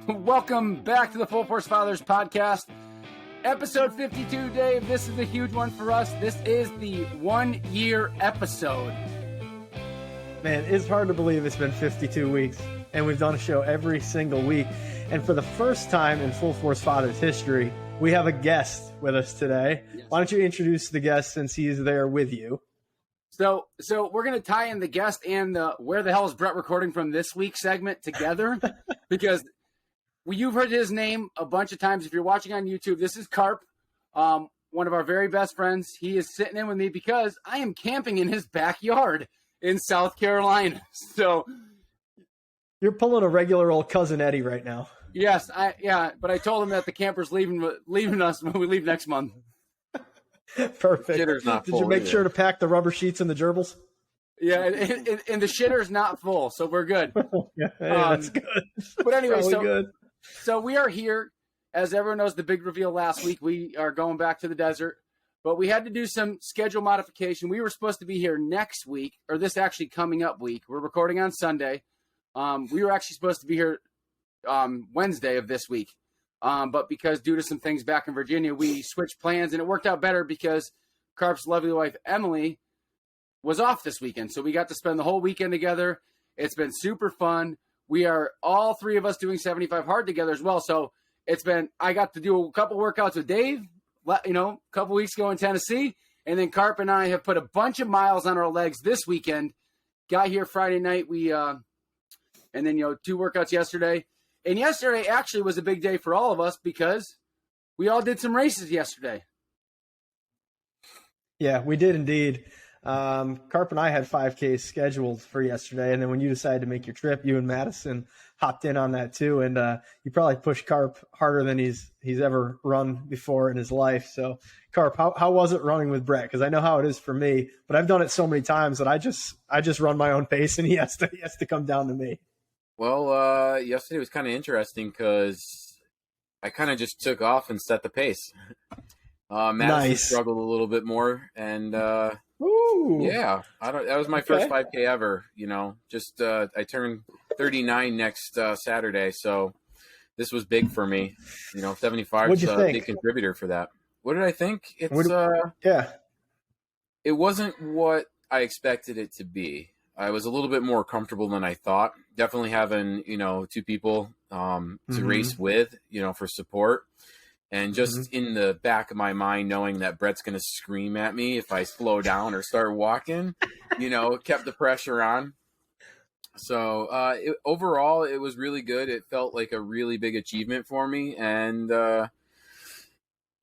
Welcome back to the Full Force Fathers podcast, episode 52. Dave, this is a huge one for us. This is the 1 year episode. Man, it's hard to believe it's been 52 weeks, and we've done a show every single week. And for the first time in Full Force Fathers history, we have a guest with us today. Yes. Why don't you introduce the guest since he's there with you? So we're going to tie in the guest and the Where the Hell is Brett Recording From this week segment together because you've heard his name a bunch of times. If you're watching on YouTube, this is Carp, one of our very best friends. He is sitting in with me because I am camping in his backyard in South Carolina. So you're pulling a regular old Cousin Eddie right now. Yes, but I told him that the camper's leaving us when we leave next month. Perfect. Did you make sure to pack the rubber sheets and the gerbils? Yeah, and the shitter's not full, so we're good. yeah, that's good. But anyway, so we are here. As everyone knows, the big reveal last week, we are going back to the desert. But we had to do some schedule modification. We were supposed to be here next week, or this actually coming up week. We're recording on Sunday. We were actually supposed to be here Wednesday of this week. But because due to some things back in Virginia, we switched plans, and it worked out better because Carp's lovely wife, Emily, was off this weekend. So we got to spend the whole weekend together. It's been super fun. We are all three of us doing 75 hard together as well. So I got to do a couple workouts with Dave, a couple weeks ago in Tennessee. And then Carp and I have put a bunch of miles on our legs this weekend. Got here Friday night. And then, 2 workouts yesterday. And yesterday actually was a big day for all of us because we all did some races yesterday. Yeah, we did indeed. Carp and I had 5Ks scheduled for yesterday. And then when you decided to make your trip, you and Madison hopped in on that too. And you probably pushed Carp harder than he's ever run before in his life. So Carp, how was it running with Brett? Because I know how it is for me, but I've done it so many times that I just run my own pace and he has to come down to me. Well, yesterday was kind of interesting because I kind of just took off and set the pace. Madison struggled a little bit more, and that was my first 5K ever. I turned 39 next Saturday, so this was big for me. 75 is a big contributor for that. What did I think? It wasn't what I expected it to be. I was a little bit more comfortable than I thought. Definitely having, 2 people to race with, for support. And just in the back of my mind, knowing that Brett's going to scream at me if I slow down or start walking, kept the pressure on. So overall, it was really good. It felt like a really big achievement for me. And I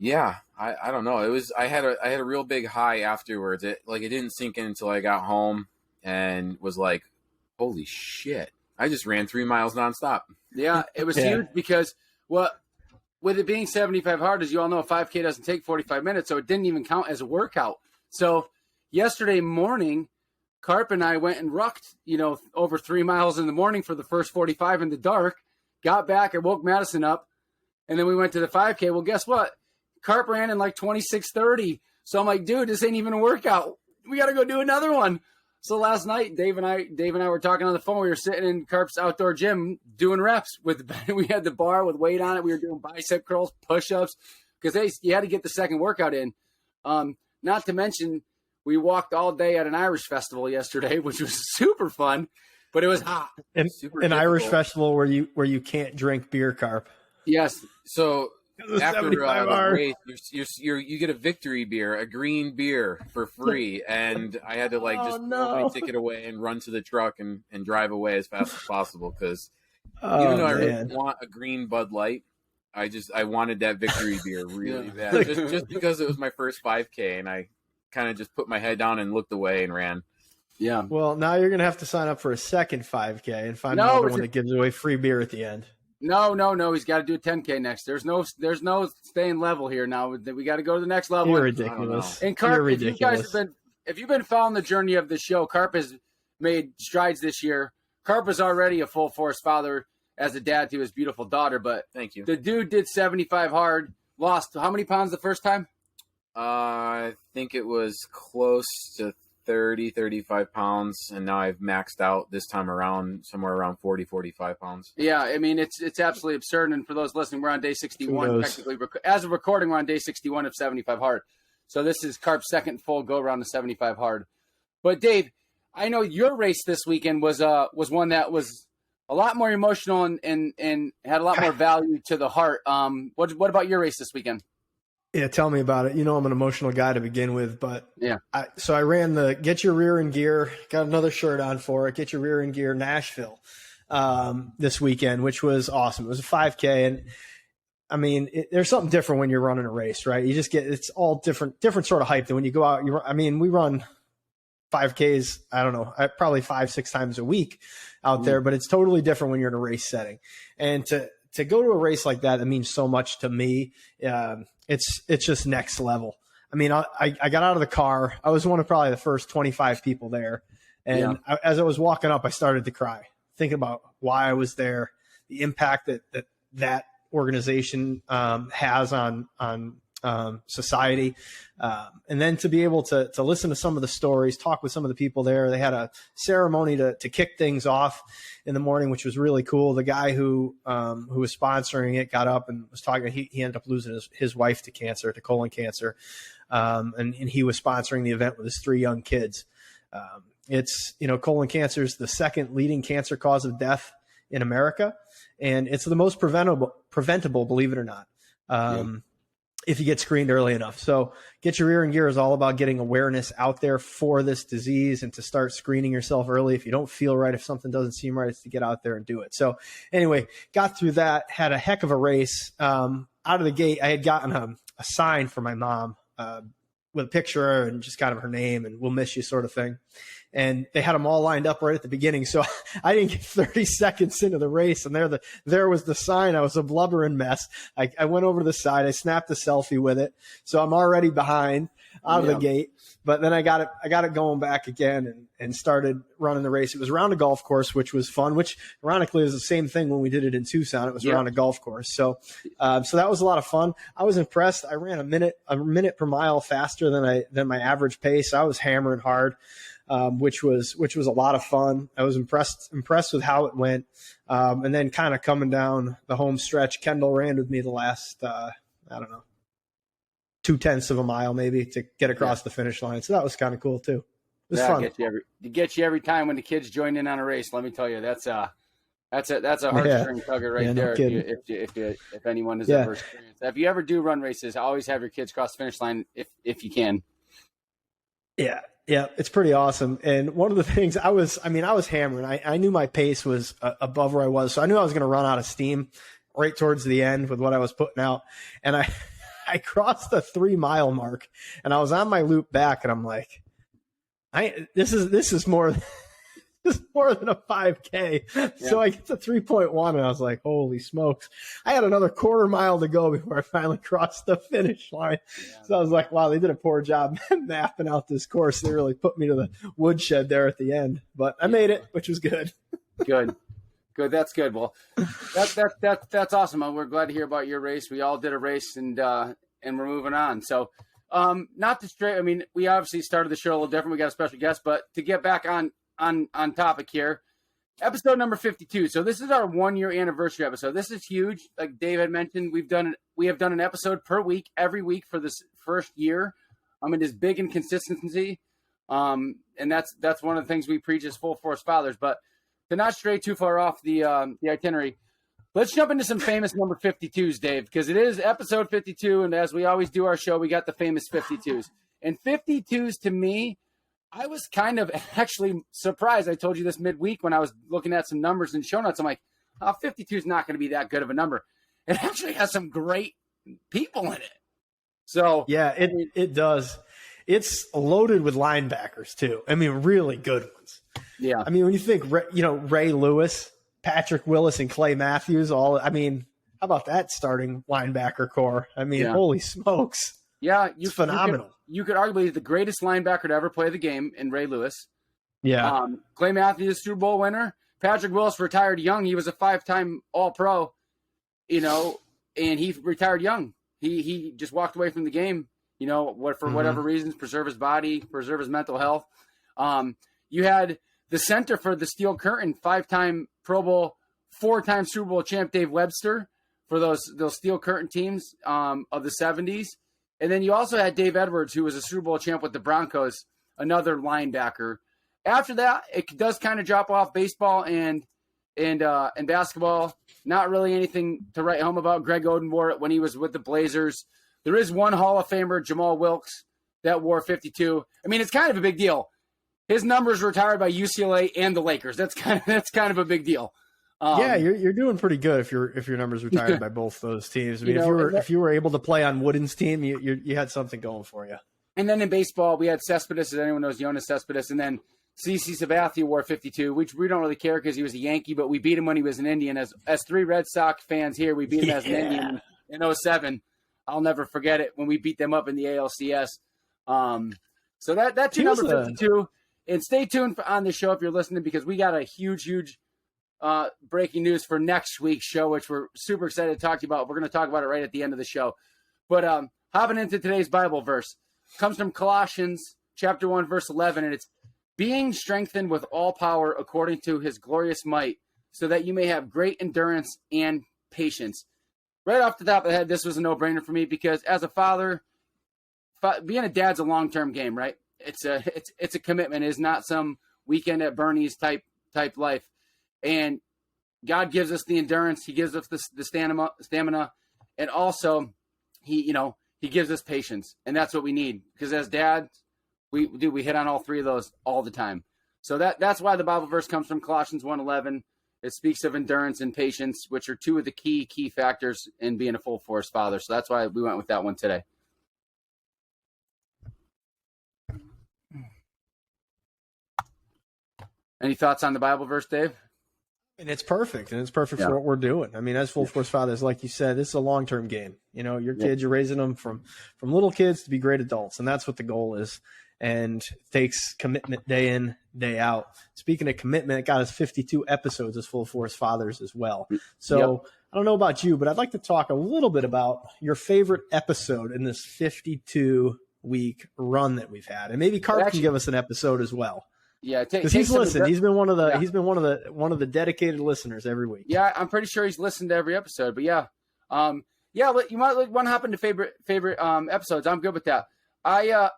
don't know. I had a real big high afterwards. It didn't sink in until I got home. And was like, holy shit, I just ran 3 miles nonstop. Yeah, it was huge because with it being 75 hard, as you all know, a 5K doesn't take 45 minutes, so it didn't even count as a workout. So yesterday morning, Carp and I went and rucked, over 3 miles in the morning for the first 45 in the dark, got back, I woke Madison up, and then we went to the 5K. Well, guess what? Carp ran in like 26:30. So I'm like, dude, this ain't even a workout. We got to go do another one. So last night, Dave and I were talking on the phone. We were sitting in Carp's outdoor gym doing reps. We had the bar with weight on it. We were doing bicep curls, push-ups, because you had to get the second workout in. Not to mention, we walked all day at an Irish festival yesterday, which was super fun, but it was hot. An Irish festival where you can't drink beer, Carp. Yes. So after the race, you get a victory beer, a green beer for free, and I had to throw my ticket away and run to the truck and drive away as fast as possible because even though I really want a green Bud Light, I wanted that victory beer really bad just because it was my first 5K and I kind of just put my head down and looked away and ran. Yeah. Well, now you're gonna have to sign up for a second 5K and find another one that gives away free beer at the end. No. He's got to do a 10K next. There's no staying level here now. We got to go to the next level. You're ridiculous. And Carp, if you've been following the journey of the show, Carp has made strides this year. Carp is already a full force father as a dad to his beautiful daughter. But thank you. The dude did 75 hard. Lost how many pounds the first time? I think it was close to 30, 35 pounds, and now I've maxed out this time around somewhere around 40, 45 pounds. Yeah, I mean, it's absolutely absurd. And for those listening, we're on day 61. Kudos. Technically, as of recording, we're on day 61 of 75 hard. So this is Carp's second full go around of 75 hard. But Dave, I know your race this weekend was one that was a lot more emotional and had a lot more value to the heart. What about your race this weekend? Yeah, tell me about it. You know I'm an emotional guy to begin with, but yeah. So I ran the Get Your Rear in Gear, got another shirt on for it, Get Your Rear in Gear Nashville this weekend, which was awesome. It was a 5K, and I mean, there's something different when you're running a race, right? You just it's all different sort of hype than when you go out. We run 5Ks, I don't know, probably 5-6 times a week out there, but it's totally different when you're in a race setting. And to go to a race like that means so much to me. It's just next level. I mean, I got out of the car. I was one of probably the first 25 people there. And as I was walking up, I started to cry, thinking about why I was there, the impact that organization has on society. And then to be able to listen to some of the stories, talk with some of the people there. They had a ceremony to kick things off in the morning, which was really cool. The guy who was sponsoring it got up and was talking. He ended up losing his wife to colon cancer. And he was sponsoring the event with his 3 young kids. Colon cancer is the second leading cancer cause of death in America. And it's the most preventable, believe it or not. If you get screened early enough. So Get Your Rear in Gear is all about getting awareness out there for this disease and to start screening yourself early. If you don't feel right, if something doesn't seem right, it's to get out there and do it. So anyway, got through that, had a heck of a race. Out of the gate, I had gotten a sign for my mom with a picture and just kind of her name and "We'll miss you" sort of thing. And they had them all lined up right at the beginning. So I didn't get 30 seconds into the race. And there was the sign. I was a blubbering mess. I went over to the side. I snapped a selfie with it. So I'm already behind out of the gate. But then I got it going back again and started running the race. It was around a golf course, which was fun, which ironically is the same thing when we did it in Tucson. It was around a golf course. So that was a lot of fun. I was impressed. I ran a minute per mile faster than my average pace. I was hammering hard. Which was a lot of fun. I was impressed with how it went. And then kind of coming down the home stretch, Kendall ran with me the last, 0.2 of a mile maybe to get across the finish line. So that was kind of cool too. It was fun. Get you every time when the kids join in on a race. Let me tell you, that's a heartstring tugger right there. No If anyone has ever experienced that. If you ever do run races, always have your kids cross the finish line if you can. Yeah. Yeah, it's pretty awesome. And one of the things I was hammering. I knew my pace was above where I was. So I knew I was going to run out of steam right towards the end with what I was putting out. And I crossed the 3-mile mark and I was on my loop back and I'm like, this is more than a 5K. Yeah. So I get to 3.1 and I was like, holy smokes. I had another 1/4 mile to go before I finally crossed the finish line. Yeah. So I was like, wow, they did a poor job mapping out this course. They really put me to the woodshed there at the end, but I made it, which was good. Good. That's good. Well, that's awesome. We're glad to hear about your race. We all did a race and we're moving on. So, not to stray. I mean, we obviously started the show a little different. We got a special guest, but to get back on topic here, episode number 52. So this is our 1-year anniversary episode. This is huge. Like Dave had mentioned, we have done an episode per week, every week for this first year. It is big in consistency. And that's one of the things we preach as Full Force Fathers. But to not stray too far off the itinerary, let's jump into some famous number 52s, Dave, because it is episode 52. And as we always do our show, we got the famous 52s. And 52s to me, I was kind of actually surprised. I told you this midweek when I was looking at some numbers and show notes. I'm like, 52 is not going to be that good of a number. It actually has some great people in it. So yeah, it does. It's loaded with linebackers too. I mean, really good ones. Yeah. I mean, when you think, Ray Lewis, Patrick Willis, and Clay Matthews, how about that starting linebacker core? I mean, holy smokes. Yeah. It's phenomenal. You could arguably the greatest linebacker to ever play the game in Ray Lewis. Yeah. Clay Matthews, Super Bowl winner. Patrick Willis retired young. He was a 5-time All-Pro, and he retired young. He just walked away from the game, for whatever reasons, preserve his body, preserve his mental health. You had the center for the Steel Curtain, 5-time Pro Bowl, 4-time Super Bowl champ Dave Webster for those Steel Curtain teams of the 70s. And then you also had Dave Edwards, who was a Super Bowl champ with the Broncos, another linebacker. After that, it does kind of drop off. Baseball and basketball, not really anything to write home about. Greg Oden wore it when he was with the Blazers. There is one Hall of Famer, Jamal Wilkes, that wore 52. I mean, it's kind of a big deal. His numbers retired by UCLA and the Lakers. That's kind of a big deal. Yeah, you're doing pretty good if your numbers retired by both those teams. I mean, if you were able to play on Wooden's team, you had something going for you. And then in baseball, we had Cespedes, as anyone knows, Jonas Cespedes, and then CC Sabathia wore 52, which we don't really care because he was a Yankee, but we beat him when he was an Indian. As 3 Red Sox fans here, we beat him as an Indian in 07. I'll never forget it when we beat them up in the ALCS. So that's your number 52. And stay tuned on the show if you're listening, because we got a huge breaking news for next week's show, which we're super excited to talk to you about. We're going to talk about it right at the end of the show. But hopping into today's Bible verse, comes from Colossians chapter 1, verse 11, and it's being strengthened with all power according to his glorious might, so that you may have great endurance and patience. Right off the top of the head, this was a no-brainer for me, because as a father, being a dad's a long-term game, right? It's a commitment. It's not some weekend at Bernie's type life. And God gives us the endurance. He gives us the stamina, and also he gives us patience, and that's what we need, because as dads, we hit on all 3 of those all the time. So that's why the Bible verse comes from Colossians 1:11. It speaks of endurance and patience, which are 2 of the key factors in being a full force father. So that's why we went with that one today. Any thoughts on the Bible verse, Dave? And it's perfect, for what we're doing. I mean, as full force fathers, like you said, this is a long-term game. Your kids, you're raising them from little kids to be great adults, and that's what the goal is. And it takes commitment day in, day out. Speaking of commitment, it got us 52 episodes as full force fathers as well. So I don't know about you, but I'd like to talk a little bit about your favorite episode in this 52-week run that we've had, and maybe Carp can give us an episode as well. Yeah, because he's listened. He's been one of the dedicated listeners every week. Yeah, I'm pretty sure he's listened to every episode. But yeah, you might want to hop into favorite episodes. I'm good with that.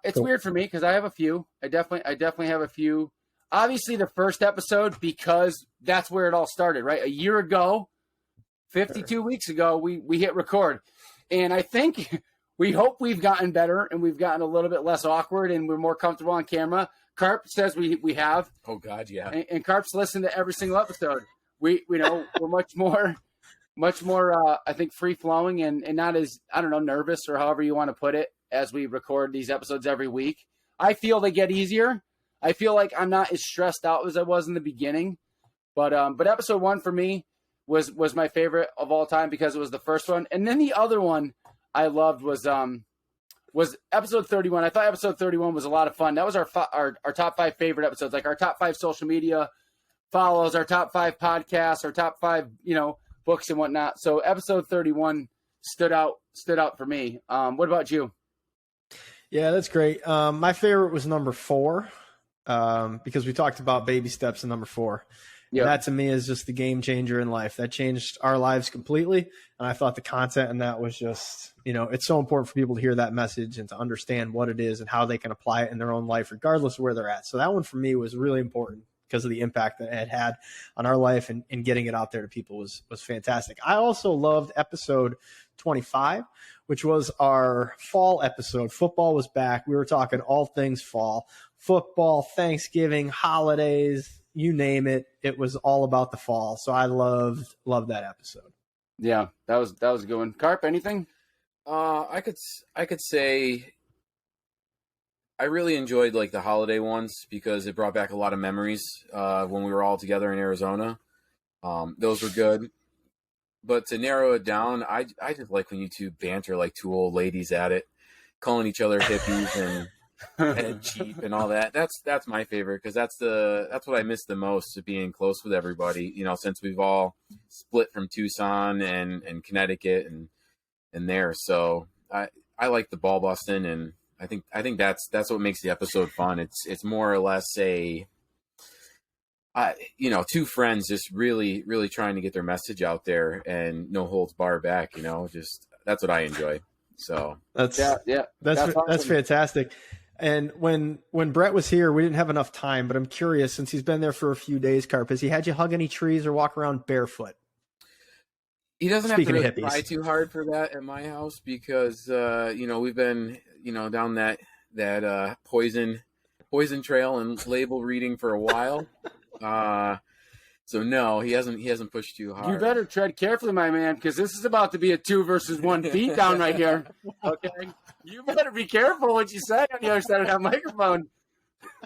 It's weird for me because I have a few. I definitely have a few. Obviously, the first episode, because that's where it all started, right? A year ago, 52 weeks ago, we hit record, and I think we hope we've gotten better and we've gotten a little bit less awkward and we're more comfortable on camera. Carp says we have. Oh God, yeah. And Carp's listened to every single episode. We're much more I think free flowing and not as, I don't know, nervous or however you want to put it, as we record these episodes every week. I feel they get easier. I feel like I'm not as stressed out as I was in the beginning. But episode 1 for me was my favorite of all time because it was the first one. And then the other one I loved was episode 31. I thought episode 31 was a lot of fun. That was our top 5 favorite episodes, like our top 5 social media follows, our top 5 podcasts, our top 5, books and whatnot. So episode 31 stood out for me. What about you? Yeah, that's great. My favorite was number 4 because we talked about baby steps in number 4. Yep. That to me is just the game changer in life. That changed our lives completely. And I thought the content in that was just, it's so important for people to hear that message and to understand what it is and how they can apply it in their own life, regardless of where they're at. So that one for me was really important because of the impact that it had on our life, and getting it out there to people was fantastic. I also loved episode 25, which was our fall episode. Football was back. We were talking all things fall, football, Thanksgiving, holidays, you name it. It was all about the fall. So I loved that episode. Yeah, that was a good one. Carp, anything? I could say I really enjoyed like the holiday ones because it brought back a lot of memories when we were all together in Arizona. Those were good. But to narrow it down, I just like when you two banter like 2 old ladies at it, calling each other hippies and cheap and all that. That's my favorite because that's what I miss the most, of being close with everybody. Since we've all split from Tucson and Connecticut and there. So I like the ball busting, and I think that's what makes the episode fun. It's more or less two friends just really, really trying to get their message out there and no holds bar back, just that's what I enjoy. So that's awesome. fantastic. And when Brett was here, we didn't have enough time, but I'm curious, since he's been there for a few days, Carp, has he had you hug any trees or walk around barefoot? He doesn't have to really try too hard for that at my house because, we've been, down that poison trail and label reading for a while. So no, he hasn't pushed too hard. You better tread carefully, my man, because this is about to be a 2 versus 1 beat down right here. Okay, you better be careful what you say on the other side of that microphone.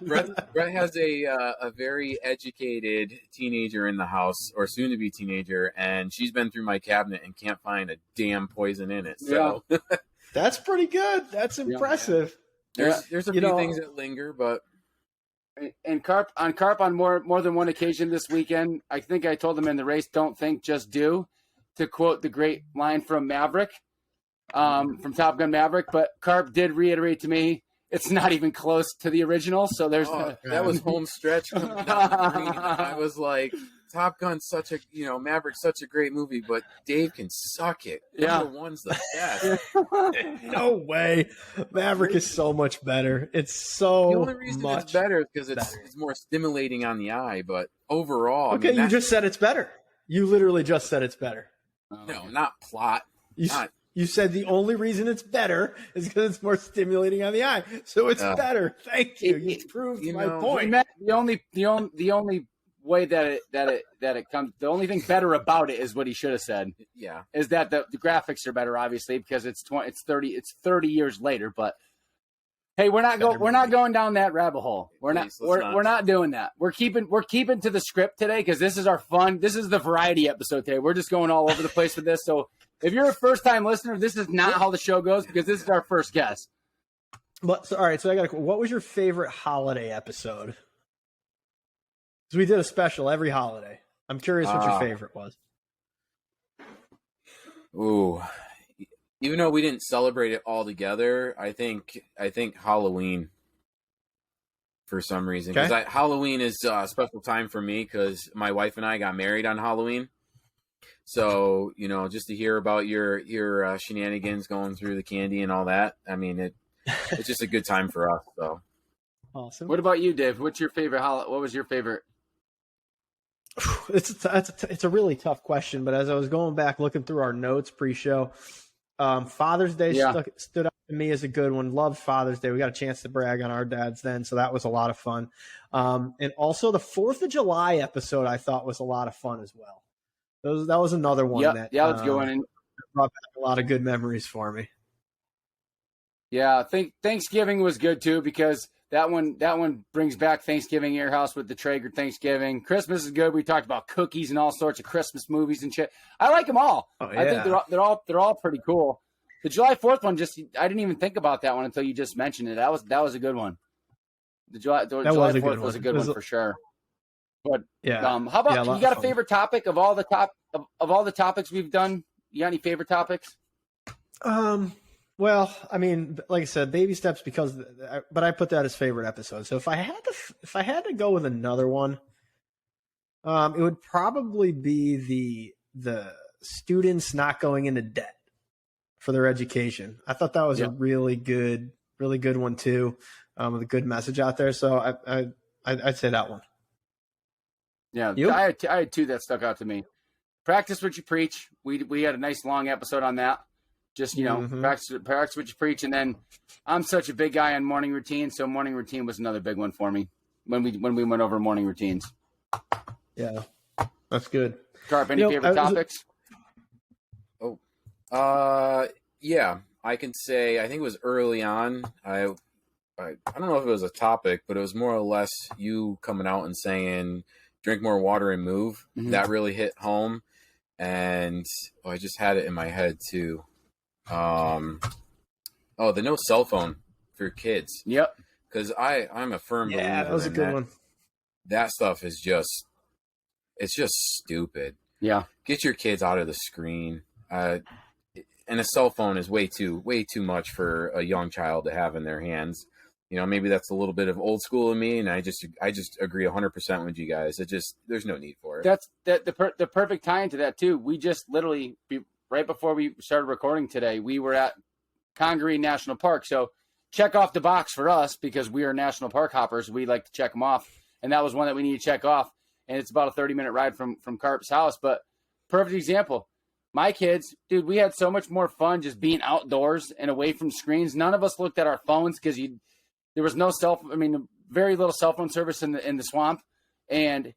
Brett has a very educated teenager in the house, or soon to be teenager, and she's been through my cabinet and can't find a damn poison in it. So that's pretty good. That's impressive. There's a few things that linger, but. And Carp on more than one occasion this weekend, I think I told him in the race, "Don't think, just do," to quote the great line from Maverick, from Top Gun Maverick. But Carp did reiterate to me, it's not even close to the original. So there's that was home stretch. I was like, Top Gun's Maverick's such a great movie, but Dave can suck it. Number one's the best. No way. Maverick is so much better. It's so the only reason it's better is because it's more stimulating on the eye, but overall, okay, you just said it's better. You literally just said it's better. No, not plot. You said the only reason it's better is because it's more stimulating on the eye, so it's better. Thank you. You proved my point. The only way that it comes, the only thing better about it is what he should have said. Yeah, is that the graphics are better, obviously, because it's 30 years later. But hey, we're not going down that rabbit hole. We're not doing that. We're keeping to the script today because this is our fun. This is the variety episode today. We're just going all over the place with this. So if you're a first time listener, this is not how the show goes because this is our first guess. But all right, so what was your favorite holiday episode? Because we did a special every holiday. I'm curious what your favorite was. Ooh, even though we didn't celebrate it all together, I think Halloween for some reason. Because Halloween is a special time for me because my wife and I got married on Halloween. So, just to hear about your shenanigans going through the candy and all that, I mean, it's just a good time for us. So, awesome. What about you, Dave? What's your favorite What was your favorite? It's a really tough question, but as I was going back looking through our notes pre-show, Father's Day stood out to me as a good one. Loved Father's Day. We got a chance to brag on our dads then, so that was a lot of fun. And also the 4th of July episode I thought was a lot of fun as well. That was another one that let's go in. Brought back a lot of good memories for me. Yeah, I think Thanksgiving was good too because that one brings back Thanksgiving in your house with the Traeger Thanksgiving. Christmas is good. We talked about cookies and all sorts of Christmas movies and shit. I like them all. Oh, yeah. I think they're all pretty cool. The July 4th one, I didn't even think about that one until you just mentioned it. That was a good one. The July 4th was a good one for sure. But how about you got a favorite topic of all the topics we've done? You got any favorite topics? Well, I mean, like I said, baby steps but I put that as favorite episode. So if I had to go with another one, it would probably be the students not going into debt for their education. I thought that was a really good one too, with a good message out there. So I'd say that one. Yeah, I had 2 that stuck out to me. Practice what you preach. We had a nice long episode on that. Just, practice what you preach. And then I'm such a big guy on morning routine. So morning routine was another big one for me when we went over morning routines. Yeah, that's good. Carp, any favorite topics? Yeah, I can say, I think it was early on. I don't know if it was a topic, but it was more or less you coming out and saying, drink more water and move. Mm-hmm. That really hit home. And I just had it in my head too. The no cell phone for kids. Yep. Because I'm a firm believer. Yeah, that was a good one. That stuff is it's just stupid. Yeah. Get your kids out of the screen. And and a cell phone is way too much for a young child to have in their hands. Maybe that's a little bit of old school in me, and I just agree 100% with you guys. There's no need for it. That's the perfect tie into that too. We just literally right before we started recording today, we were at Congaree National Park. So check off the box for us because we are national park hoppers. We like to check them off, and that was one that we need to check off. And it's about a 30-minute ride from Carp's house. But perfect example. My kids, dude, we had so much more fun just being outdoors and away from screens. None of us looked at our phones because there was no very little cell phone service in the swamp. And,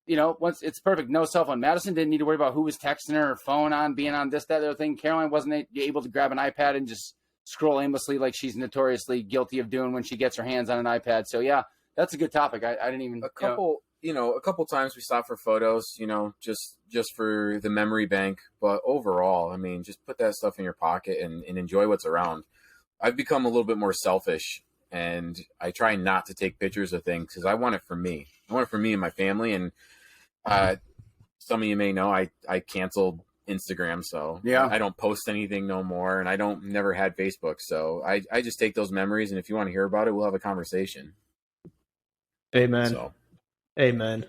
once it's perfect, no cell phone. Madison didn't need to worry about who was texting her phone on, being on this, that, the other thing. Caroline wasn't able to grab an iPad and just scroll aimlessly like she's notoriously guilty of doing when she gets her hands on an iPad. So, yeah, that's a good topic. I didn't even. A couple times we stopped for photos, just for the memory bank. But overall, just put that stuff in your pocket and enjoy what's around. I've become a little bit more selfish. And I try not to take pictures of things because I want it for me. I want it for me and my family. And some of you may know I canceled Instagram, so yeah, I don't post anything no more. And I never had Facebook, so I just take those memories. And if you want to hear about it, we'll have a conversation. Amen. So. Amen.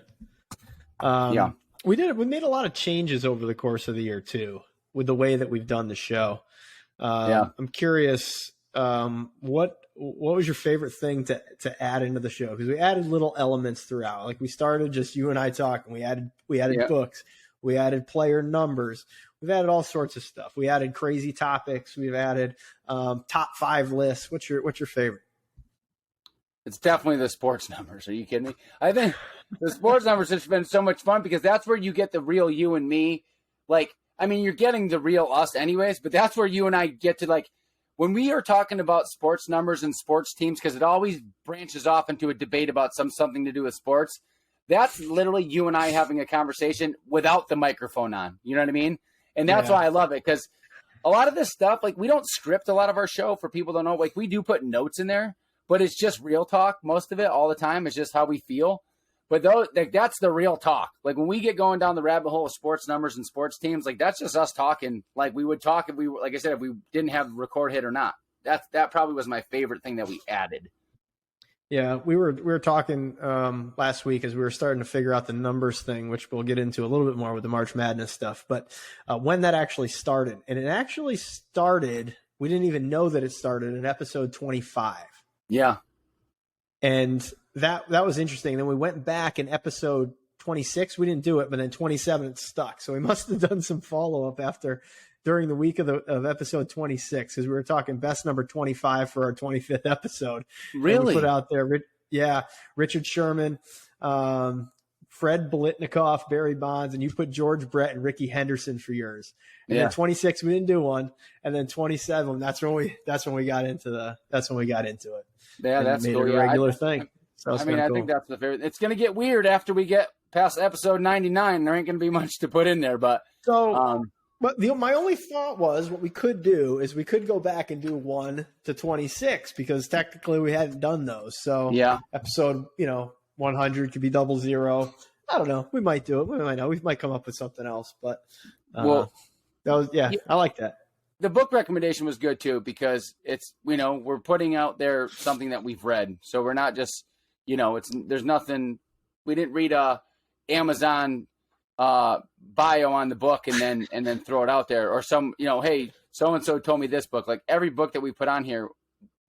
Yeah, we made a lot of changes over the course of the year too, with the way that we've done the show. I'm curious. What was your favorite thing to add into the show? Because we added little elements throughout. Like we started just you and I talking. We added books. We added player numbers. We've added all sorts of stuff. We added crazy topics. We've added top 5 lists. What's your favorite? It's definitely the sports numbers. Are you kidding me? I think the sports numbers has been so much fun because that's where you get the real you and me. You're getting the real us anyways, but that's where you and I get to when we are talking about sports numbers and sports teams, because it always branches off into a debate about something to do with sports, that's literally you and I having a conversation without the microphone on. You know what I mean? And that's why I love it, because a lot of this stuff, we don't script a lot of our show for people who don't know. We do put notes in there, but it's just real talk. Most of it, all the time, is just how we feel. But that's the real talk. When we get going down the rabbit hole of sports numbers and sports teams, that's just us talking. We would talk if we, like I said, if we didn't have record hit or not. That probably was my favorite thing that we added. Yeah, we were talking last week as we were starting to figure out the numbers thing, which we'll get into a little bit more with the March Madness stuff. But when that actually started, and it actually started, we didn't even know that it started in episode 25. Yeah. And that was interesting. Then we went back in episode 26. We didn't do it, but then 27 it stuck. So we must have done some follow up during the week of episode 26 because we were talking best number 25 for our 25th episode. Really? We put out there, Richard Sherman, Fred Biletnikoff, Barry Bonds, and you put George Brett and Ricky Henderson for yours. And then 26 we didn't do one, and then 27 that's when we got into it. Yeah, that's made cool. it a regular thing. So I think that's the favorite. It's going to get weird after we get past episode 99. There ain't going to be much to put in there, but but my only thought was what we could do is we could go back and do 1 to 26 because technically we hadn't done those. So episode 100 could be 00. I don't know. We might do it. We might not. We might come up with something else. But I like that. The book recommendation was good too because it's we're putting out there something that we've read, so we're not just there's nothing. We didn't read a Amazon bio on the book and then throw it out there or some hey, so and so told me this book. Every book that we put on here,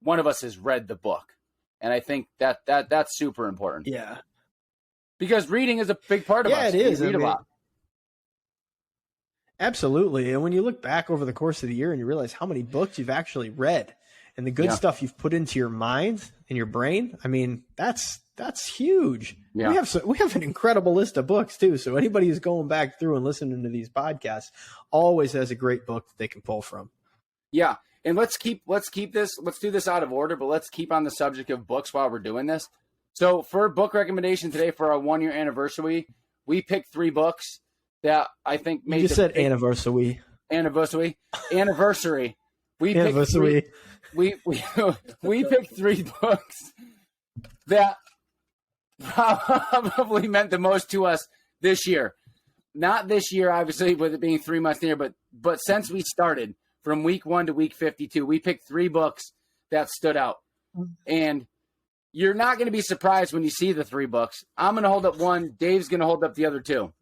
one of us has read the book, and I think that's super important. Yeah, because reading is a big part of us. Yeah, it is. We read a lot. Absolutely. And when you look back over the course of the year and you realize how many books you've actually read and the good stuff you've put into your mind and your brain, that's huge. Yeah. We have an incredible list of books too. So anybody who's going back through and listening to these podcasts always has a great book that they can pull from. Yeah. And let's do this out of order, but let's keep on the subject of books while we're doing this. So for book recommendation today for our 1-year anniversary, we picked 3 books that I think made. You just said anniversary. Anniversary. We anniversary. We picked 3 books that probably meant the most to us this year. Not this year, obviously, with it being 3 months in here, but since we started, from week 1 to week 52. We picked 3 books that stood out. And you're not going to be surprised when you see the 3 books. I'm going to hold up one. Dave's going to hold up the other 2.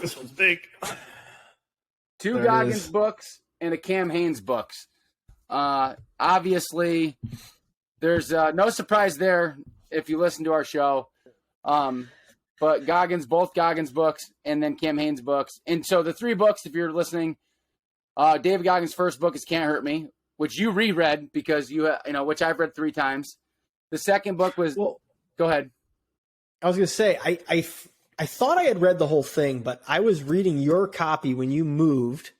This one's big. 2 There it Goggins is. books and a Cam Hanes books. Obviously, there's no surprise there if you listen to our show. But both Goggins books, and then Cam Hanes books. And so the 3 books, if you're listening, David Goggins' first book is Can't Hurt Me, which you reread because which I've read 3 times. The second book was go ahead. I was going to say, I thought I had read the whole thing, but I was reading your copy when you moved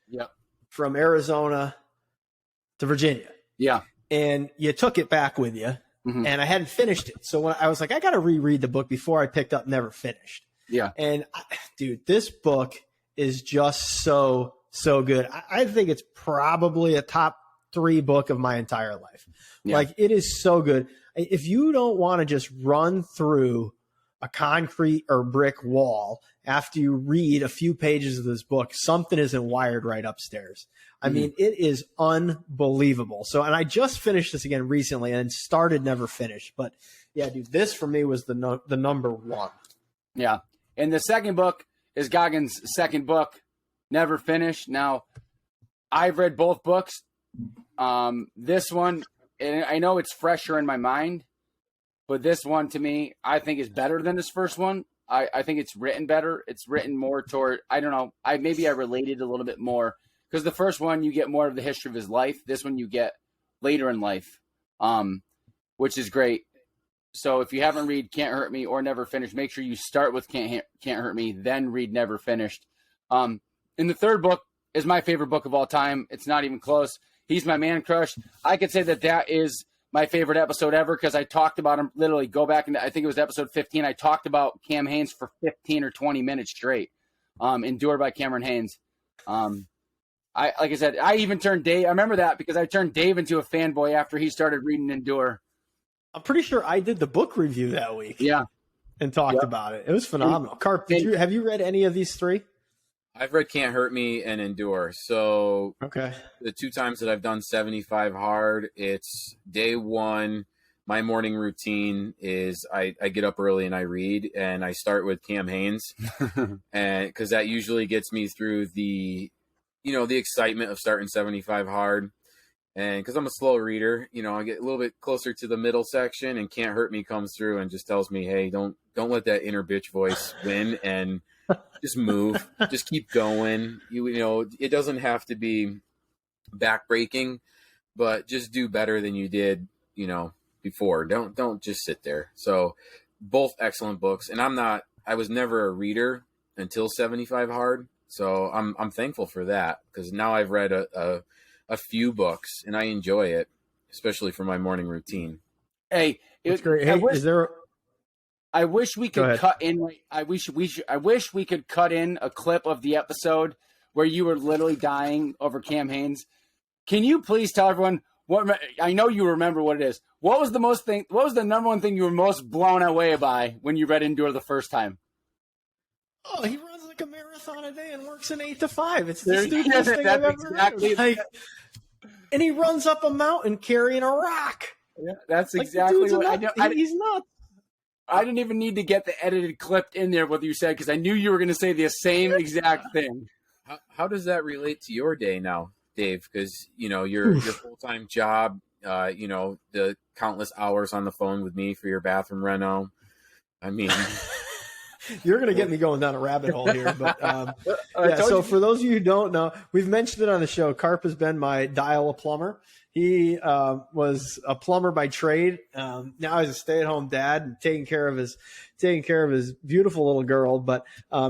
from Arizona to Virginia. Yeah. And you took it back with you, and I hadn't finished it. So when I was like, I got to reread the book before I picked up Never Finished. Yeah. And dude, this book is just so good. I think it's probably a top 3 book of my entire life. Yeah. Like, it is so good. If you don't want to just run through a concrete or brick wall after you read a few pages of this book, something isn't wired right upstairs. I mean, it is unbelievable. So, and I just finished this again recently and started Never Finished. But yeah, dude, this for me was the number 1. Yeah. And the second book is Goggins' second book, Never Finished. Now, I've read both books. This one, and I know it's fresher in my mind, but this one to me, I think is better than this first one. I think it's written better. It's written more toward, I don't know, I related a little bit more because the first one you get more of the history of his life. This one you get later in life, which is great. So if you haven't read Can't Hurt Me or Never Finished, make sure you start with Can't Hurt Me, then read Never Finished. And the third book is my favorite book of all time. It's not even close. He's My Man Crush. I could say that is my favorite episode ever because I talked about him. Literally, go back and I think it was episode 15. I talked about Cam Hanes for 15 or 20 minutes straight. Endured by Cameron Hanes. Like I said, I even turned Dave. I remember that because I turned Dave into a fanboy after he started reading Endure. I'm pretty sure I did the book review that week. Yeah. And talked about it. It was phenomenal. Carp, have you read any of these 3? I've read Can't Hurt Me and Endure. So okay, the 2 times that I've done 75 hard, it's day 1. My morning routine is I get up early and I read, and I start with Cam Hanes, and because that usually gets me through the excitement of starting 75 hard. And because I'm a slow reader, I get a little bit closer to the middle section, and Can't Hurt Me comes through and just tells me, hey, don't let that inner bitch voice win, and just move, just keep going. It doesn't have to be backbreaking, but just do better than you did, before. Don't just sit there. So both excellent books. And I was never a reader until 75 hard. So I'm thankful for that because now I've read a few books and I enjoy it, especially for my morning routine. Hey, it's great. Hey, I wish we could cut in. I wish we could cut in a clip of the episode where you were literally dying over Cam Hanes. Can you please tell everyone what? I know you remember what it is. What was the number one thing you were most blown away by when you read Endure the first time? Oh, he runs like a marathon a day and works an 8 to 5. It's the There- stupidest thing I've that's ever exactly- heard. And he runs up a mountain carrying a rock. Yeah, that's Like, the exactly dude's what I nuts. know. He's nuts. I didn't even need to get the edited clip in there what you said because I knew you were going to say the same exact thing. How does that relate to your day now, Dave? Because your full-time job, the countless hours on the phone with me for your bathroom reno. I mean, you're going to get me going down a rabbit hole here, but So for those of you who don't know, we've mentioned it on the show. Carp has been my dial a plumber. He was a plumber by trade. Now he's a stay-at-home dad and taking care of his beautiful little girl, but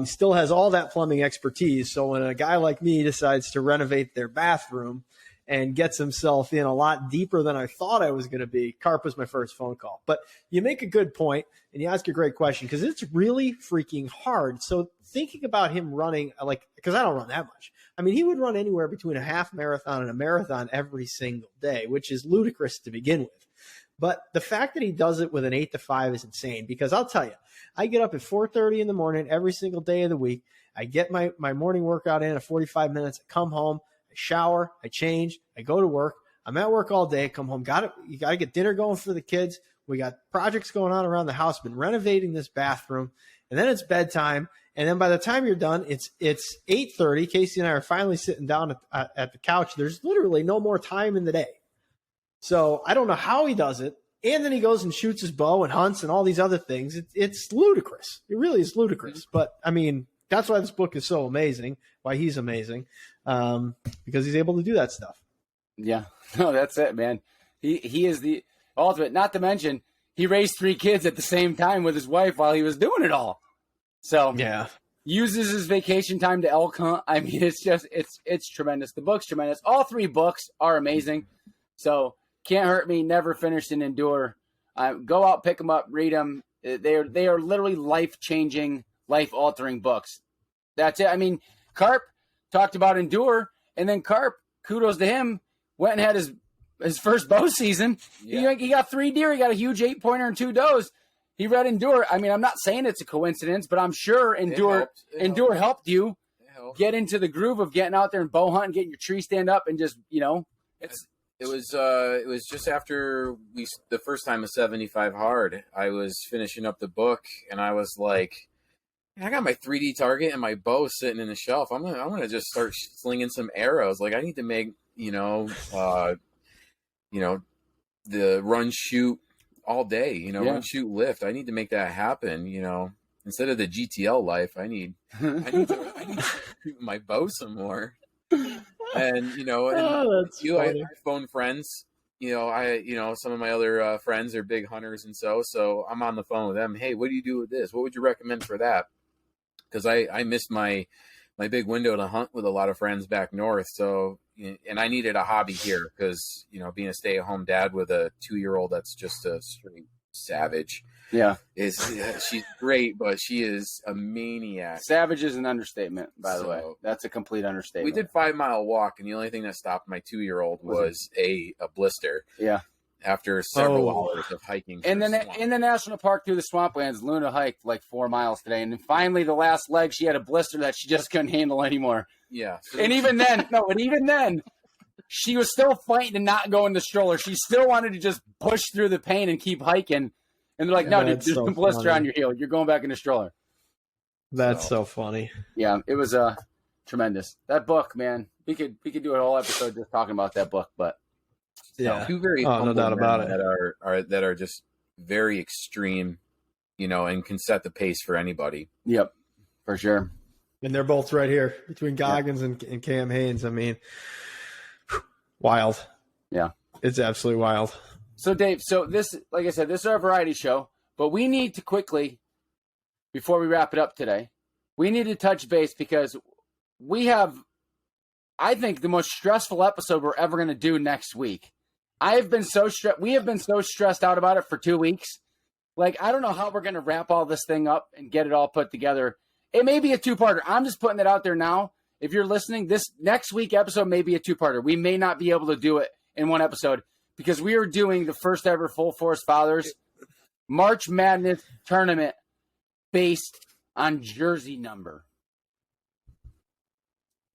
still has all that plumbing expertise. So when a guy like me decides to renovate their bathroom and gets himself in a lot deeper than I thought I was going to be, Carp was my first phone call. But you make a good point and you ask a great question because it's really freaking hard. So thinking about him running, because I don't run that much. I mean, he would run anywhere between a half marathon and a marathon every single day, which is ludicrous to begin with. But the fact that he does it with an 8 to 5 is insane, because I'll tell you, I get up at 4:30 in the morning every single day of the week. I get my morning workout in at 45 minutes. I come home, I shower, I change, I go to work. I'm at work all day, come home. You got to get dinner going for the kids. We got projects going on around the house. Been renovating this bathroom, and then it's bedtime. And then by the time you're done, it's 8:30. Casey and I are finally sitting down at the couch. There's literally no more time in the day. So I don't know how he does it. And then he goes and shoots his bow and hunts and all these other things. It's ludicrous. It really is ludicrous. But, I mean, that's why this book is so amazing, why he's amazing, because he's able to do that stuff. Yeah. No, that's it, man. He is the ultimate. Not to mention, he raised 3 kids at the same time with his wife while he was doing it all. So yeah, uses his vacation time to elk hunt. I mean, it's tremendous. The book's tremendous. All 3 books are amazing. So Can't Hurt Me, Never Finished, and Endure. Go out, pick them up, read them. They are literally life-changing, life-altering books. That's it. I mean, Carp talked about Endure, and then Carp, kudos to him, went and had his first bow season. Yeah. He got 3 deer. He got a huge 8-pointer and 2 does. He read Endure. I mean, I'm not saying it's a coincidence, but I'm sure Endure helped you get into the groove of getting out there and bow hunting, getting your tree stand up, and just, It was just after the first time of 75 hard. I was finishing up the book, and I was like, I got my 3D target and my bow sitting in the shelf. I'm gonna just start slinging some arrows. Like, I need to make the run shoot all day. Run shoot lift. I need to make that happen. Instead of the GTL life, I need to shoot my bow some more. And I phone friends. Some of my other friends are big hunters, and so I'm on the phone with them. Hey, what do you do with this? What would you recommend for that? Because I missed my big window to hunt with a lot of friends back north. So, and I needed a hobby here because being a stay-at-home dad with a 2-year-old that's just a straight savage. Yeah, she's great, but she is a maniac. Savage is an understatement, by the way. That's a complete understatement. We did 5-mile walk, and the only thing that stopped my 2-year-old was a blister. Yeah. After several hours of hiking. And then in the national park through the swamplands, Luna hiked like 4 miles today, and then finally the last leg she had a blister that she just couldn't handle anymore. Yeah. And even then, she was still fighting to not go in the stroller. She still wanted to just push through the pain and keep hiking. And they're like, no, dude, there's a blister on your heel. You're going back in the stroller. That's so funny. Yeah, it was tremendous. That book, man, we could do a whole episode just talking about that book, but yeah, 2 very no doubt about it that are just very extreme, and can set the pace for anybody. Yep, for sure. And they're both right here between Goggins and Cam Hanes. I mean, wild. Yeah, it's absolutely wild. So, Dave, this, like I said, this is our variety show, but we need to quickly, before we wrap it up today, we need to touch base because we have, I think, the most stressful episode we're ever going to do next week. We have been so stressed out about it for 2 weeks. Like, I don't know how we're going to wrap all this thing up and get it all put together. It may be a 2-parter. I'm just putting it out there now. If you're listening, this next week episode may be a 2-parter. We may not be able to do it in one episode, because we are doing the first ever Full Force Fathers March Madness tournament based on jersey number.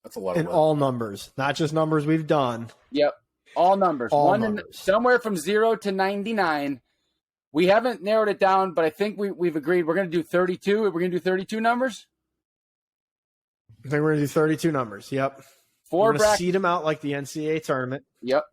That's a lot of work. All numbers, not just numbers we've done. Yep, all numbers. Numbers. Somewhere from 0 to 99. We haven't narrowed it down, but I think we've agreed we're going to do 32. We're going to do 32 numbers? I think we're going to do 32 numbers. Yep. We're going to seed them out like the NCAA tournament. Yep.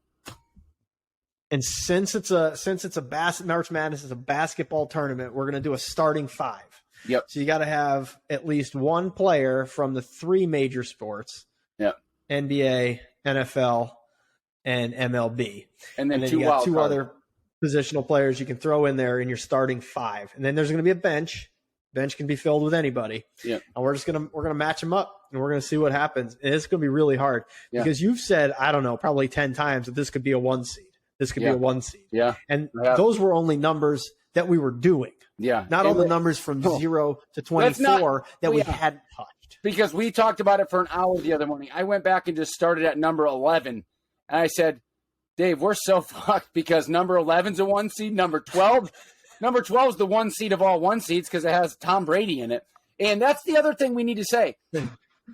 And since it's a March Madness is a basketball tournament, we're going to do a starting 5. Yep. So you got to have at least one player from the 3 major sports. Yep. NBA, NFL, and MLB. And then you got 2 other positional players you can throw in there in your starting 5. And then there's going to be a bench. Bench can be filled with anybody. Yeah. And we're gonna match them up, and we're going to see what happens. And it's going to be really hard because you've said, I don't know, probably 10 times that this could be a 1 seed. This could be a 1 seed. Yeah. And those were only numbers that we were doing. Yeah. Not all the numbers from 0 to 24 that we hadn't touched. Because we talked about it for an hour the other morning. I went back and just started at number 11. And I said, Dave, we're so fucked because number 11's a 1 seed. Number 12 is the 1 seed of all 1 seeds because it has Tom Brady in it. And that's the other thing we need to say.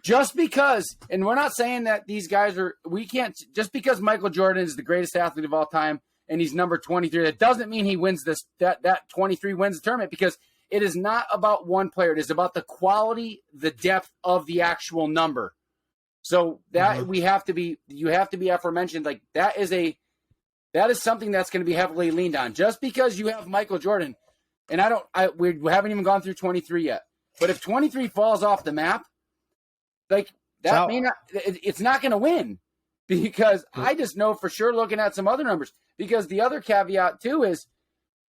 Just because, and we're not saying that these guys just because Michael Jordan is the greatest athlete of all time and he's number 23, that doesn't mean he wins that 23 wins the tournament, because it is not about one player. It is about the quality, the depth of the actual number. So that you have to be aforementioned. Like that is something that's going to be heavily leaned on. Just because you have Michael Jordan, and we haven't even gone through 23 yet. But if 23 falls off the map, like that it's not going to win, because I just know for sure looking at some other numbers. Because the other caveat too is,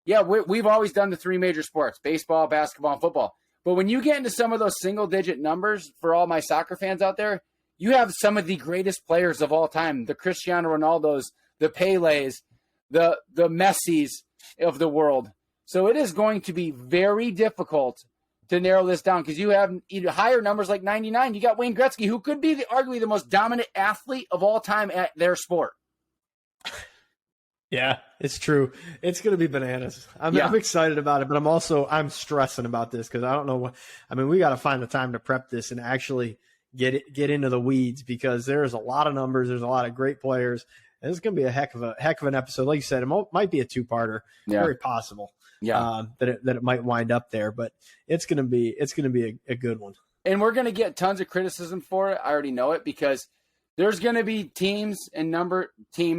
we've always done the three major sports: baseball, basketball, and football. But when you get into some of those single-digit numbers, for all my soccer fans out there, you have some of the greatest players of all time: the Cristiano Ronaldos, the Pelés, the Messis of the world. So it is going to be very difficult to narrow this down, because you have either higher numbers like 99. You got Wayne Gretzky, who could be arguably the most dominant athlete of all time at their sport. Yeah, it's true. It's going to be bananas. I'm excited about it, but I'm stressing about this because I don't know we got to find the time to prep this and actually get into the weeds, because there's a lot of numbers. There's a lot of great players. And it's going to be a heck of an episode. Like you said, it might be a two-parter. Yeah. Very possible. Yeah. That it might wind up there, but it's going to be a good one. And we're going to get tons of criticism for it. I already know it, because there's going to be teams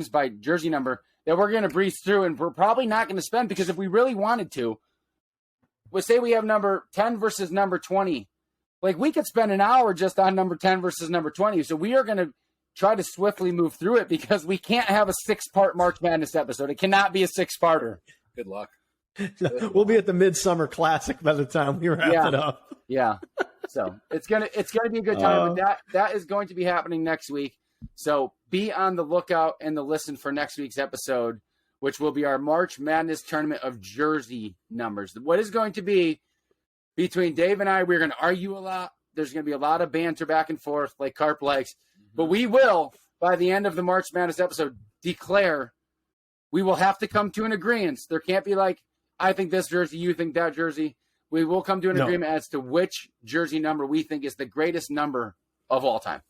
by jersey number that we're going to breeze through, and we're probably not going to spend, because if we really wanted to, let's say we have number 10 versus number 20. Like, we could spend an hour just on number 10 versus number 20. So we are going to try to swiftly move through it, because we can't have a 6-part March Madness episode. It cannot be a 6-parter. Good luck. We'll be at the Midsummer Classic by the time we wrap it up. Yeah. So it's gonna be a good time. But that is going to be happening next week. So be on the lookout and the listen for next week's episode, which will be our March Madness tournament of jersey numbers. What is going to be between Dave and I, we're going to argue a lot. There's going to be a lot of banter back and forth like Carp likes. But we will, by the end of the March Madness episode, declare we will have to come to an agreement. There can't be like, I think this jersey, you think that jersey. We will come to an agreement as to which jersey number we think is the greatest number of all time.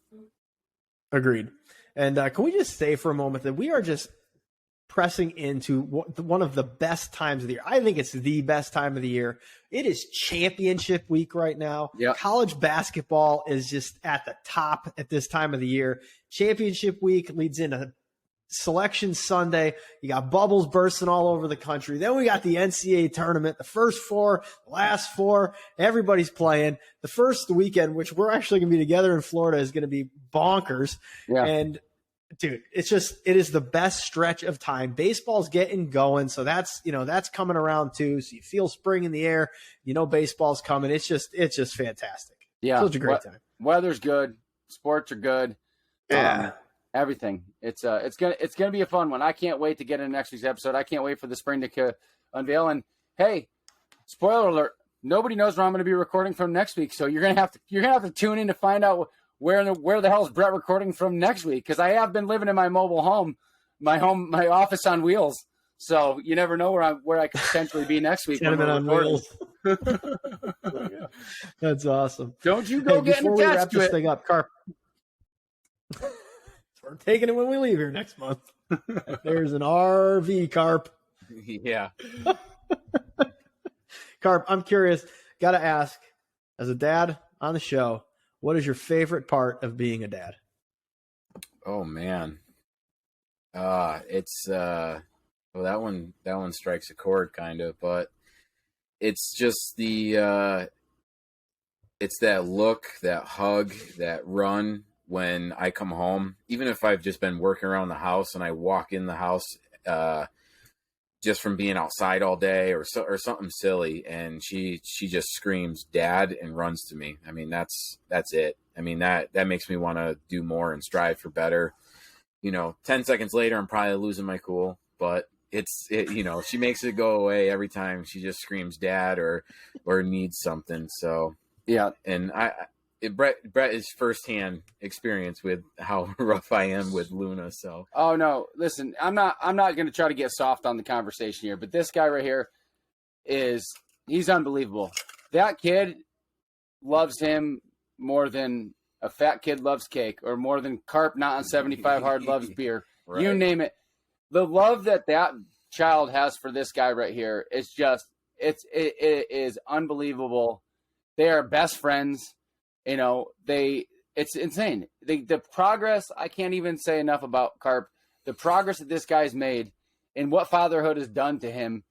Agreed. And can we just say for a moment that we are just pressing into one of the best times of the year. I think it's the best time of the year. It is championship week right now. Yep. College basketball is just at the top at this time of the year. Championship week leads into Selection Sunday. You got bubbles bursting all over the country. Then we got the NCAA tournament, the first four, the last four. Everybody's playing. The first weekend, which we're actually going to be together in Florida, is going to be bonkers. Yeah. And dude, it is the best stretch of time. Baseball's getting going. So that's coming around too. So you feel spring in the air, baseball's coming. It's just fantastic. Yeah. It's a great time. Weather's good. Sports are good. Yeah. Everything. It's gonna be a fun one. I can't wait to get into next week's episode. I can't wait for the spring to unveil. And hey, spoiler alert: nobody knows where I'm going to be recording from next week. So you're gonna have to tune in to find out where the hell is Brett recording from next week, because I have been living in my mobile home, my office on wheels. So you never know where I could potentially be next week. On wheels. That's awesome. Don't you go getting attached to it. Before we wrap this thing up, Carp. We're taking it when we leave here next month. There's an RV, Carp. Yeah. Carp, I'm curious. Got to ask, as a dad on the show, what is your favorite part of being a dad? Oh man. It's that one strikes a chord kind of, but it's just it's that look, that hug, that run when I come home, even if I've just been working around the house and I walk in the house just from being outside all day or something silly, and she just screams "Dad" and runs to me. I mean, that's it. I mean, that makes me want to do more and strive for better. 10 seconds later, I'm probably losing my cool, but she makes it go away every time she just screams "Dad" or needs something. So yeah, and Brett is firsthand experience with how rough I am with Luna. So, oh no, listen, I'm not going to try to get soft on the conversation here, but this guy right here he's unbelievable. That kid loves him more than a fat kid loves cake, or more than Carp not on 75 hard loves beer. Right. You name it. The love that child has for this guy right here is just, it is unbelievable. They are best friends. You know, it's insane. The progress, I can't even say enough about Carp. The progress that this guy's made and what fatherhood has done to him,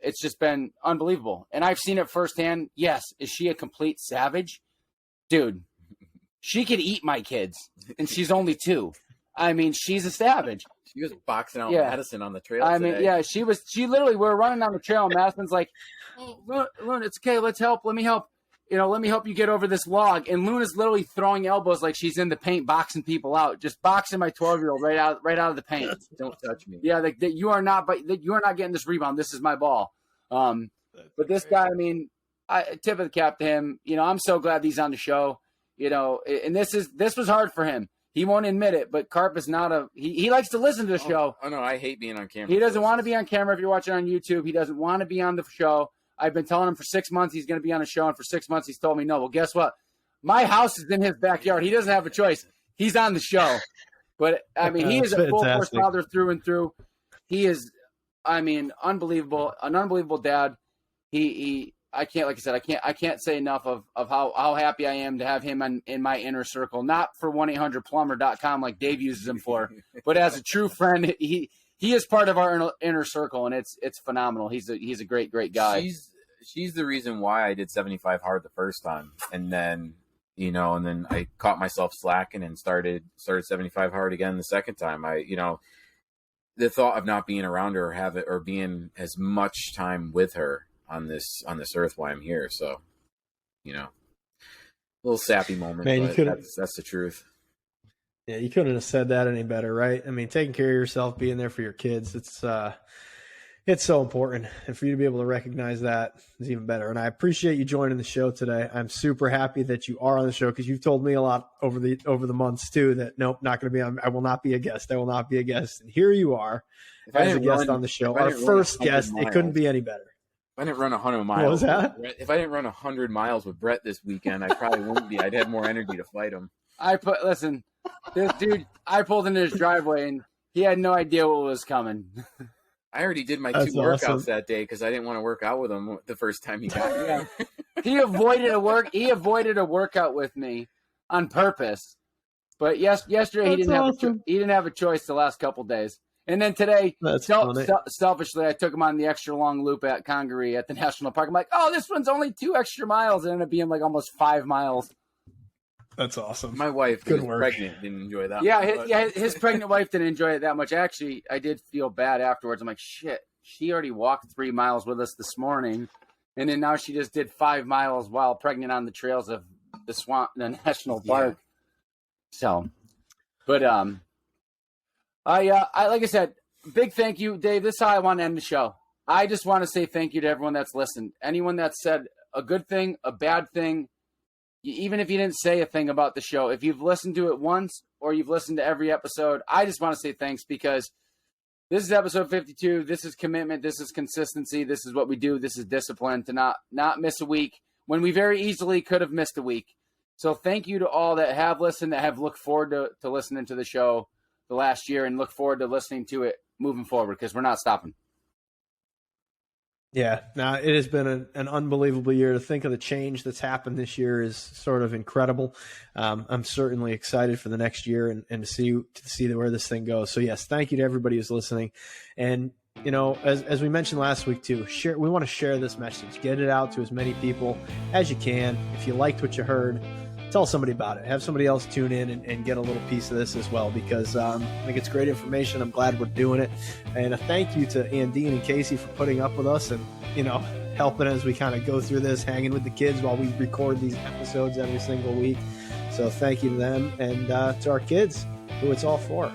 it's just been unbelievable. And I've seen it firsthand. Yes, is she a complete savage? Dude, she could eat my kids, and she's only 2. I mean, she's a savage. She was boxing out Madison on the trail today. Mean, yeah, she literally, we were running down the trail, and Madison's like, oh, Luna, it's okay, let's help, let me help. You know, let me help you get over this log. And Luna's literally throwing elbows like she's in the paint, boxing people out, just boxing my 12-year-old right out of the paint. Don't touch me. Yeah, like you are not getting this rebound. This is my ball. But this guy, I mean, tip of the cap to him. You know, I'm so glad he's on the show. You know, and this was hard for him. He won't admit it, but Carp is not he likes to listen to the show. Oh no, I hate being on camera. He doesn't want to be on camera if you're watching on YouTube. He doesn't want to be on the show. I've been telling him for 6 months he's going to be on a show, and for 6 months he's told me no. Well, guess what? My house is in his backyard. He doesn't have a choice. He's on the show. But, I mean, he is a full-force father through and through. He is, I mean, unbelievable, an unbelievable dad. I can't, like I said, I can't say enough of how happy I am to have him in my inner circle. Not for 1-800-plumber.com like Dave uses him for, but as a true friend, he is part of our inner circle, and it's phenomenal. He's a great guy. She's the reason why I did 75 hard the first time, and then I caught myself slacking and started 75 hard again the second time. The thought of not being around her or being as much time with her on this earth while I'm here. So, a little sappy moment, man, but that's the truth. Yeah, you couldn't have said that any better, right? I mean, taking care of yourself, being there for your kids, it's so important. And for you to be able to recognize that is even better. And I appreciate you joining the show today. I'm super happy that you are on the show, because you've told me a lot over the months too that nope, not going to be on. I will not be a guest. I will not be a guest. And here you are as a guest on the show. Our first guest. It couldn't be any better. If I didn't run 100 miles, what was that? If I didn't run 100 miles with Brett this weekend, I probably wouldn't be. I'd have more energy to fight him. Listen, this dude, I pulled into his driveway and he had no idea what was coming. I already did my 2 workouts that day because I didn't want to work out with him the first time he got here. Yeah. He avoided a workout with me on purpose. But yesterday he didn't have a choice the last couple days. And then today, selfishly, I took him on the extra long loop at Congaree at the National Park. I'm like, oh, this one's only 2 extra miles. It ended up being like almost 5 miles. That's awesome. My wife, who's pregnant, didn't enjoy that. Yeah, his pregnant wife didn't enjoy it that much. Actually, I did feel bad afterwards. I'm like, shit, she already walked 3 miles with us this morning, and then now she just did 5 miles while pregnant on the trails of the national park. So, but I like I said, big thank you, Dave. This is how I want to end the show. I just want to say thank you to everyone that's listened. Anyone that said a good thing, a bad thing. Even if you didn't say a thing about the show, if you've listened to it once or you've listened to every episode, I just want to say thanks, because this is episode 52. This is commitment. This is consistency. This is what we do. This is discipline to not miss a week when we very easily could have missed a week. So thank you to all that have listened, that have looked forward to listening to the show the last year, and look forward to listening to it moving forward, because we're not stopping. Yeah, now it has been an unbelievable year. To think of the change that's happened this year is sort of incredible. I'm certainly excited for the next year and to see where this thing goes. So yes, thank you to everybody who's listening. And as we mentioned last week too, we want to share this message, get it out to as many people as you can. If you liked what you heard, tell somebody about it. Have somebody else tune in and get a little piece of this as well, because I think it's great information. I'm glad we're doing it. And a thank you to Andine and Casey for putting up with us and, helping as we kind of go through this, hanging with the kids while we record these episodes every single week. So thank you to them, and to our kids, who it's all for.